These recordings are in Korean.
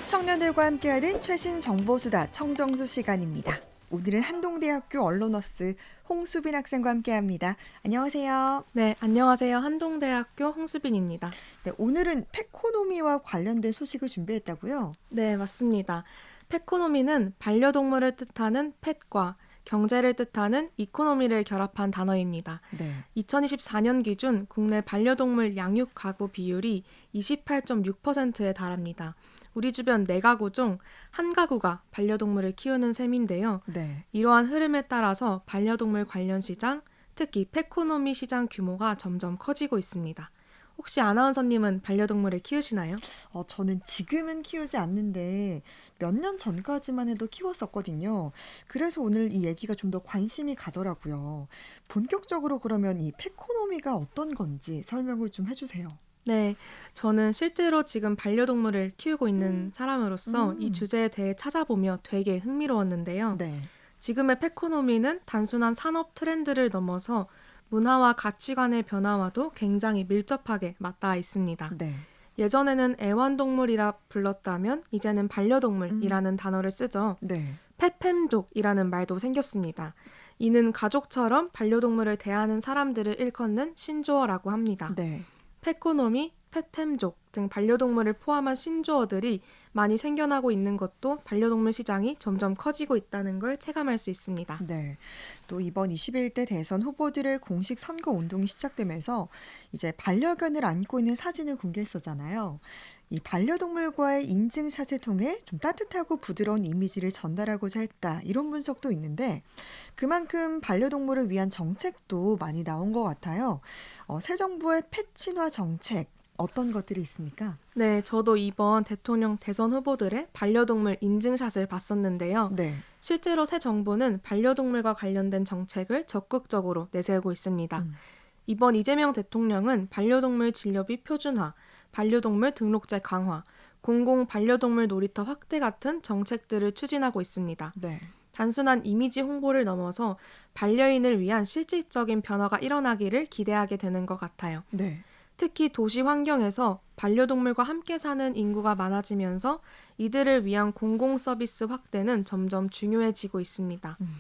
청년들과 함께하는 최신 정보수다 청정수 시간입니다. 오늘은 한동대학교 언론어스 홍수빈 학생과 함께합니다. 안녕하세요. 네, 안녕하세요. 한동대학교 홍수빈입니다. 네, 오늘은 페코노미와 관련된 소식을 준비했다고요? 네, 맞습니다. 페코노미는 반려동물을 뜻하는 펫과 경제를 뜻하는 이코노미를 결합한 단어입니다. 네. 2024년 기준 국내 반려동물 양육 가구 비율이 28.6%에 달합니다. 우리 주변 4가구 중 1가구가 반려동물을 키우는 셈인데요. 네. 이러한 흐름에 따라서 반려동물 관련 시장, 특히 페코노미 시장 규모가 점점 커지고 있습니다. 혹시 아나운서님은 반려동물을 키우시나요? 저는 지금은 키우지 않는데 몇 년 전까지만 해도 키웠었거든요. 그래서 오늘 이 얘기가 좀 더 관심이 가더라고요. 본격적으로 그러면 이 페코노미가 어떤 건지 설명을 좀 해주세요. 네, 저는 실제로 지금 반려동물을 키우고 있는 사람으로서 이 음. 주제에 대해 찾아보며 되게 흥미로웠는데요. 네. 지금의 페코노미는 단순한 산업 트렌드를 넘어서 문화와 가치관의 변화와도 굉장히 밀접하게 맞닿아 있습니다. 네. 예전에는 애완동물이라 불렀다면 이제는 음. 반려동물이라는 단어를 쓰죠. 네. 펫팸족이라는 말도 생겼습니다. 이는 가족처럼 반려동물을 대하는 사람들을 일컫는 신조어라고 합니다. 네. 페코노미, 펫팸족 등 반려동물을 포함한 신조어들이 많이 생겨나고 있는 것도 반려동물 시장이 점점 커지고 있다는 걸 체감할 수 있습니다. 네. 또 이번 21대 대선 후보들의 공식 선거 운동이 시작되면서 이제 반려견을 안고 있는 사진을 공개했었잖아요. 이 반려동물과의 인증샷을 통해 좀 따뜻하고 부드러운 이미지를 전달하고자 했다. 이런 분석도 있는데 그만큼 반려동물을 위한 정책도 많이 나온 것 같아요. 새 정부의 펫 친화 정책 어떤 것들이 있습니까? 네, 저도 이번 대통령 대선 후보들의 반려동물 인증샷을 봤었는데요. 네. 실제로 새 정부는 반려동물과 관련된 정책을 적극적으로 내세우고 있습니다. 음. 이번 이재명 대통령은 반려동물 진료비 표준화, 반려동물 등록제 강화, 공공 반려동물 놀이터 확대 같은 정책들을 추진하고 있습니다. 네. 단순한 이미지 홍보를 넘어서 반려인을 위한 실질적인 변화가 일어나기를 기대하게 되는 것 같아요. 네. 특히 도시 환경에서 반려동물과 함께 사는 인구가 많아지면서 이들을 위한 공공 서비스 확대는 점점 중요해지고 있습니다. 음.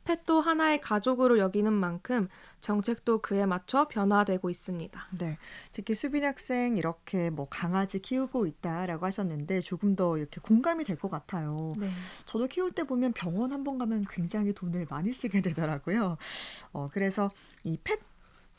펫도 하나의 가족으로 여기는 만큼 정책도 그에 맞춰 변화되고 있습니다. 네. 특히 수빈 학생 이렇게 뭐 강아지 키우고 있다라고 하셨는데 조금 더 이렇게 공감이 될 것 같아요. 네. 저도 키울 때 보면 병원 한 번 가면 굉장히 돈을 많이 쓰게 되더라고요. 그래서 이 펫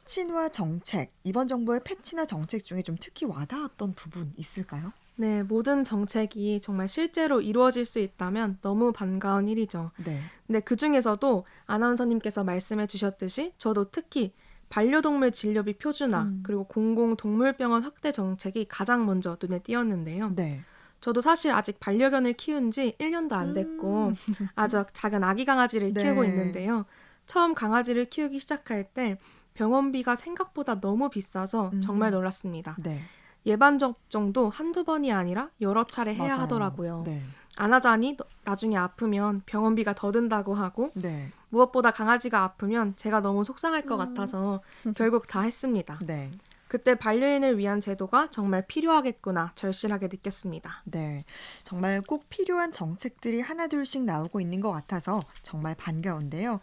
친화 정책, 이번 정부의 펫 친화 정책 중에 좀 특히 와닿았던 부분 있을까요? 네, 모든 정책이 정말 실제로 이루어질 수 있다면 너무 반가운 일이죠. 네. 근데 그 중에서도 아나운서님께서 말씀해 주셨듯이 저도 특히 반려동물 진료비 표준화 그리고 공공동물병원 확대 정책이 가장 먼저 눈에 띄었는데요. 네. 저도 사실 아직 반려견을 키운 지 1년도 안 됐고 아주 작은 아기 강아지를 키우고 네. 있는데요. 처음 강아지를 키우기 시작할 때 병원비가 생각보다 너무 비싸서 정말 음. 놀랐습니다. 네. 예방 접종도 한두 번이 아니라 여러 차례 해야 맞아요. 하더라고요. 네. 안 하자니 나중에 아프면 병원비가 더 든다고 하고 네. 무엇보다 강아지가 아프면 제가 너무 속상할 것 같아서 결국 다 했습니다. 네. 그때 반려인을 위한 제도가 정말 필요하겠구나 절실하게 느꼈습니다. 네. 정말 꼭 필요한 정책들이 하나둘씩 나오고 있는 것 같아서 정말 반가운데요.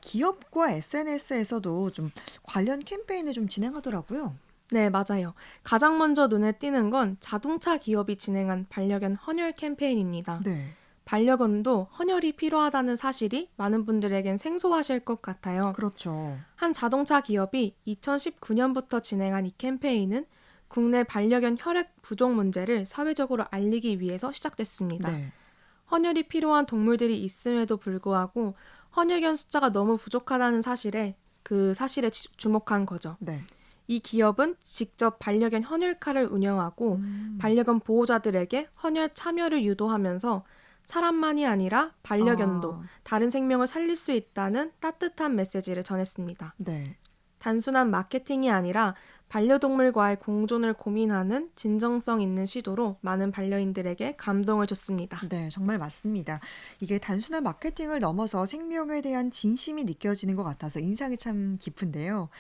기업과 SNS에서도 좀 관련 캠페인을 좀 진행하더라고요. 네, 맞아요. 가장 먼저 눈에 띄는 건 자동차 기업이 진행한 반려견 헌혈 캠페인입니다. 네. 반려견도 헌혈이 필요하다는 사실이 많은 분들에겐 생소하실 것 같아요. 그렇죠. 한 자동차 기업이 2019년부터 진행한 이 캠페인은 국내 반려견 혈액 부족 문제를 사회적으로 알리기 위해서 시작됐습니다. 네. 헌혈이 필요한 동물들이 있음에도 불구하고 헌혈견 숫자가 너무 부족하다는 사실에 주목한 거죠. 네. 이 기업은 직접 반려견 헌혈카를 운영하고 반려견 보호자들에게 헌혈 참여를 유도하면서 사람만이 아니라 반려견도 아, 다른 생명을 살릴 수 있다는 따뜻한 메시지를 전했습니다. 네. 단순한 마케팅이 아니라 반려동물과의 공존을 고민하는 진정성 있는 시도로 많은 반려인들에게 감동을 줬습니다. 네, 정말 맞습니다. 이게 단순한 마케팅을 넘어서 생명에 대한 진심이 느껴지는 것 같아서 인상이 참 깊은데요.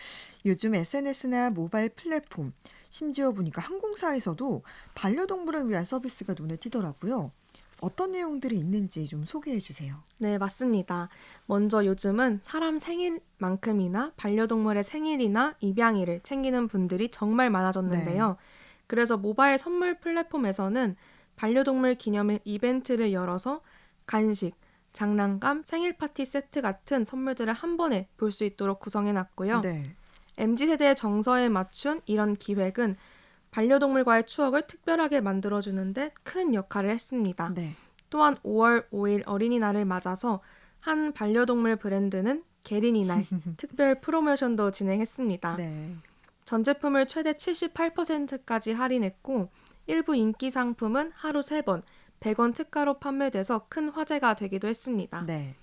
요즘 SNS나 모바일 플랫폼, 심지어 보니까 항공사에서도 반려동물을 위한 서비스가 눈에 띄더라고요. 어떤 내용들이 있는지 좀 소개해 주세요. 네, 맞습니다. 먼저 요즘은 사람 생일만큼이나 반려동물의 생일이나 입양일을 챙기는 분들이 정말 네. 많아졌는데요. 그래서 모바일 선물 플랫폼에서는 반려동물 기념일 이벤트를 열어서 간식, 장난감, 생일 파티 세트 같은 선물들을 한 번에 볼 수 있도록 구성해 놨고요. 네. MZ세대의 정서에 맞춘 이런 기획은 반려동물과의 추억을 특별하게 만들어주는데 큰 역할을 했습니다. 네. 또한 5월 5일 어린이날을 맞아서 한 반려동물 브랜드는 게린이날 특별 프로모션도 진행했습니다. 네. 전 제품을 최대 78%까지 할인했고 일부 인기 상품은 하루 3번 100원 특가로 판매돼서 큰 화제가 되기도 했습니다. 네.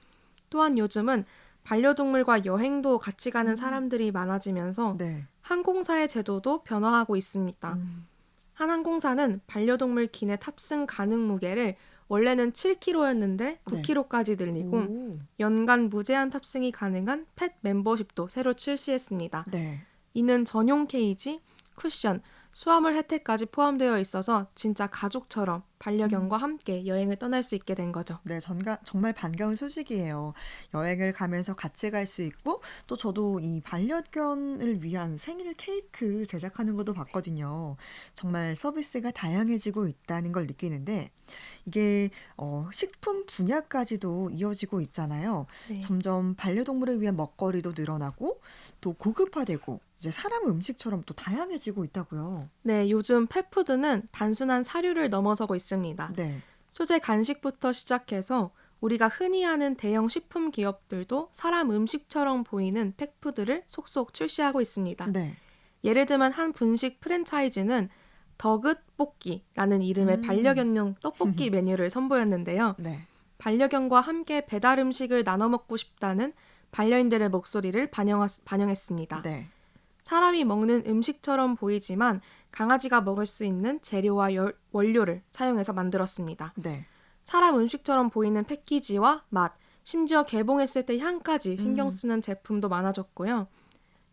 또한 요즘은 반려동물과 여행도 같이 가는 음. 사람들이 많아지면서 네. 항공사의 제도도 변화하고 있습니다. 음. 한 항공사는 반려동물 기내 탑승 가능 무게를 원래는 7kg였는데 네. 9kg까지 늘리고 오. 연간 무제한 탑승이 가능한 펫 멤버십도 새로 출시했습니다. 네. 이는 전용 케이지, 쿠션, 수화물 혜택까지 포함되어 있어서 진짜 가족처럼 음. 반려견과 함께 여행을 떠날 수 있게 된 거죠. 네, 정말 반가운 소식이에요. 여행을 가면서 같이 갈 수 있고, 또 저도 이 반려견을 위한 생일 케이크 제작하는 것도 봤거든요. 정말 서비스가 다양해지고 있다는 걸 느끼는데, 이게 식품 분야까지도 이어지고 있잖아요. 네. 점점 반려동물을 위한 먹거리도 늘어나고, 또 고급화되고, 이제 사람 음식처럼 또 다양해지고 있다고요. 네, 요즘 펫푸드는 단순한 사료를 넘어서고 있습니다. 네, 수제 간식부터 시작해서 우리가 흔히 아는 대형 식품 기업들도 사람 음식처럼 보이는 펫푸드를 속속 출시하고 있습니다. 네, 예를 들면 한 분식 프랜차이즈는 더긋 볶기라는 이름의 음, 반려견용 떡볶이 메뉴를 선보였는데요. 네, 반려견과 함께 배달 음식을 나눠 먹고 싶다는 반려인들의 목소리를 반영했습니다. 네, 사람이 먹는 음식처럼 보이지만 강아지가 먹을 수 있는 재료와 원료를 사용해서 만들었습니다. 네. 사람 음식처럼 보이는 패키지와 맛, 심지어 개봉했을 때 향까지 신경 음. 쓰는 제품도 많아졌고요.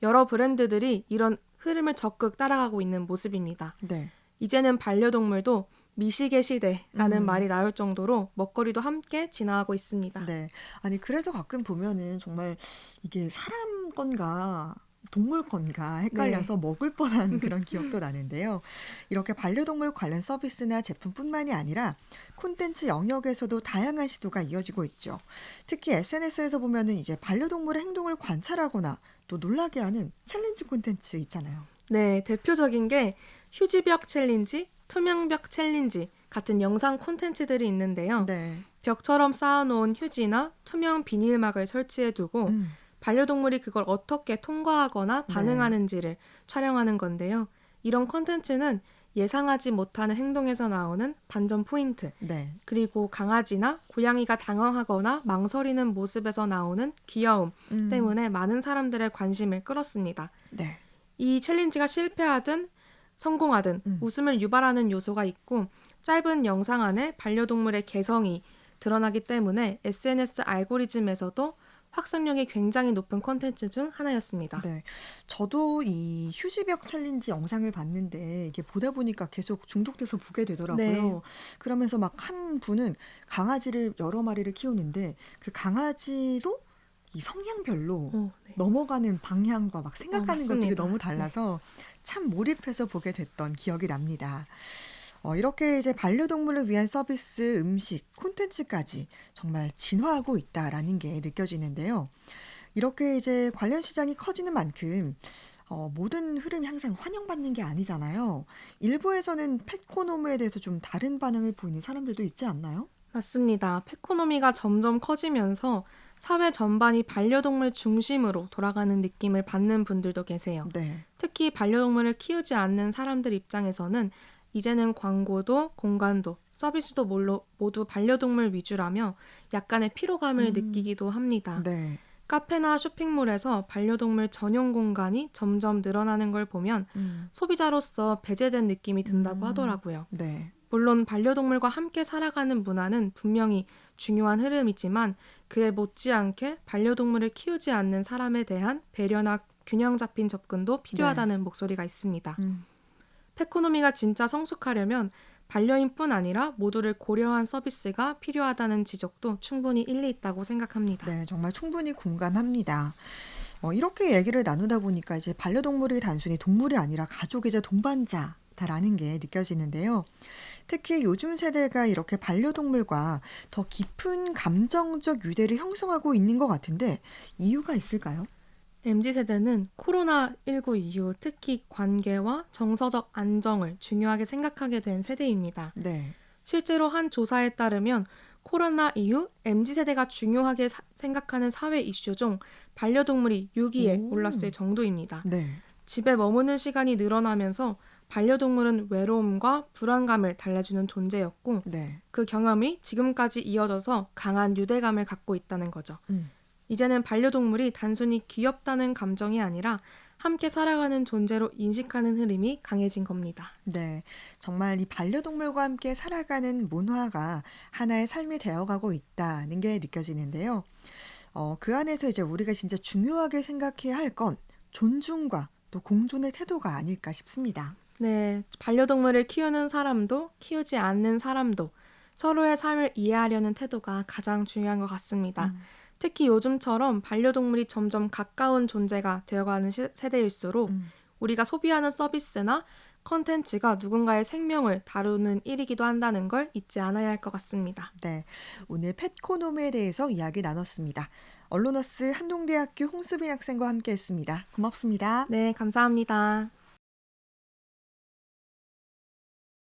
여러 브랜드들이 이런 흐름을 적극 따라가고 있는 모습입니다. 네. 이제는 반려동물도 미시계 시대라는 음. 말이 나올 정도로 먹거리도 함께 진화하고 있습니다. 네. 아니 그래서 가끔 보면은 정말 이게 사람 건가 동물 건가 네. 헷갈려서 먹을 뻔한 그런 기억도 나는데요. 이렇게 반려동물 관련 서비스나 제품뿐만이 아니라 콘텐츠 영역에서도 다양한 시도가 이어지고 있죠. 특히 SNS에서 보면은 이제 반려동물의 행동을 관찰하거나 또 놀라게 하는 챌린지 콘텐츠 있잖아요. 네, 대표적인 게 휴지벽 챌린지, 투명벽 챌린지 같은 영상 콘텐츠들이 있는데요. 네. 벽처럼 쌓아놓은 휴지나 투명 비닐막을 설치해두고 음. 반려동물이 그걸 어떻게 통과하거나 네. 반응하는지를 촬영하는 건데요. 이런 콘텐츠는 예상하지 못하는 행동에서 나오는 반전 포인트, 네. 그리고 강아지나 고양이가 당황하거나 망설이는 모습에서 나오는 귀여움 음. 때문에 많은 사람들의 관심을 끌었습니다. 네. 이 챌린지가 실패하든 성공하든 음. 웃음을 유발하는 요소가 있고 짧은 영상 안에 반려동물의 개성이 드러나기 때문에 SNS 알고리즘에서도 확산력이 굉장히 높은 콘텐츠 중 하나였습니다. 네. 저도 이 휴지벽 챌린지 영상을 봤는데 이게 보다 보니까 계속 중독돼서 보게 네. 되더라고요. 그러면서 막 한 분은 강아지를 여러 마리를 키우는데 그 강아지도 이 성향별로 네. 넘어가는 방향과 막 생각하는 것들이 맞습니다. 너무 네. 달라서 참 몰입해서 보게 됐던 기억이 납니다. 이렇게 이제 반려동물을 위한 서비스, 음식, 콘텐츠까지 정말 진화하고 있다라는 게 느껴지는데요. 이렇게 이제 관련 시장이 커지는 만큼 모든 흐름이 항상 환영받는 게 아니잖아요. 일부에서는 펫코노미에 대해서 좀 다른 반응을 보이는 사람들도 있지 않나요? 맞습니다. 펫코노미가 점점 커지면서 사회 전반이 반려동물 중심으로 돌아가는 느낌을 받는 분들도 계세요. 네. 특히 반려동물을 키우지 않는 사람들 입장에서는 이제는 광고도 공간도 서비스도 모두 반려동물 위주라며 약간의 피로감을 음, 느끼기도 합니다. 네. 카페나 쇼핑몰에서 반려동물 전용 공간이 점점 늘어나는 걸 보면 음, 소비자로서 배제된 느낌이 든다고 음, 하더라고요. 네. 물론 반려동물과 함께 살아가는 문화는 분명히 중요한 흐름이지만 그에 못지않게 반려동물을 키우지 않는 사람에 대한 배려나 균형 잡힌 접근도 네. 필요하다는 목소리가 있습니다. 음. 펫코노미가 진짜 성숙하려면 반려인뿐 아니라 모두를 고려한 서비스가 필요하다는 지적도 충분히 일리 있다고 생각합니다. 네, 정말 충분히 공감합니다. 이렇게 얘기를 나누다 보니까 이제 반려동물이 단순히 동물이 아니라 가족이자 동반자다라는 게 느껴지는데요. 특히 요즘 세대가 이렇게 반려동물과 더 깊은 감정적 유대를 형성하고 있는 것 같은데 이유가 있을까요? MZ세대는 코로나19 이후 특히 관계와 정서적 안정을 중요하게 생각하게 된 세대입니다. 네. 실제로 한 조사에 따르면 코로나 이후 MZ세대가 중요하게 생각하는 사회 이슈 중 반려동물이 6위에 오, 올랐을 정도입니다. 네. 집에 머무는 시간이 늘어나면서 반려동물은 외로움과 불안감을 달래주는 존재였고 네. 그 경험이 지금까지 이어져서 강한 유대감을 갖고 있다는 거죠. 음. 이제는 반려동물이 단순히 귀엽다는 감정이 아니라 함께 살아가는 존재로 인식하는 흐름이 강해진 겁니다. 네. 정말 이 반려동물과 함께 살아가는 문화가 하나의 삶이 되어가고 있다는 게 느껴지는데요. 그 안에서 이제 우리가 진짜 중요하게 생각해야 할 건 존중과 또 공존의 태도가 아닐까 싶습니다. 네, 반려동물을 키우는 사람도 키우지 않는 사람도 서로의 삶을 이해하려는 태도가 가장 중요한 것 같습니다. 음, 특히 요즘처럼 반려동물이 점점 가까운 존재가 되어가는 세대일수록 음. 우리가 소비하는 서비스나 컨텐츠가 누군가의 생명을 다루는 일이기도 한다는 걸 잊지 않아야 할 것 같습니다. 네. 오늘 펫코노미에 대해서 이야기 나눴습니다. 언로너스 한동대학교 홍수빈 학생과 함께 했습니다. 고맙습니다. 네, 감사합니다.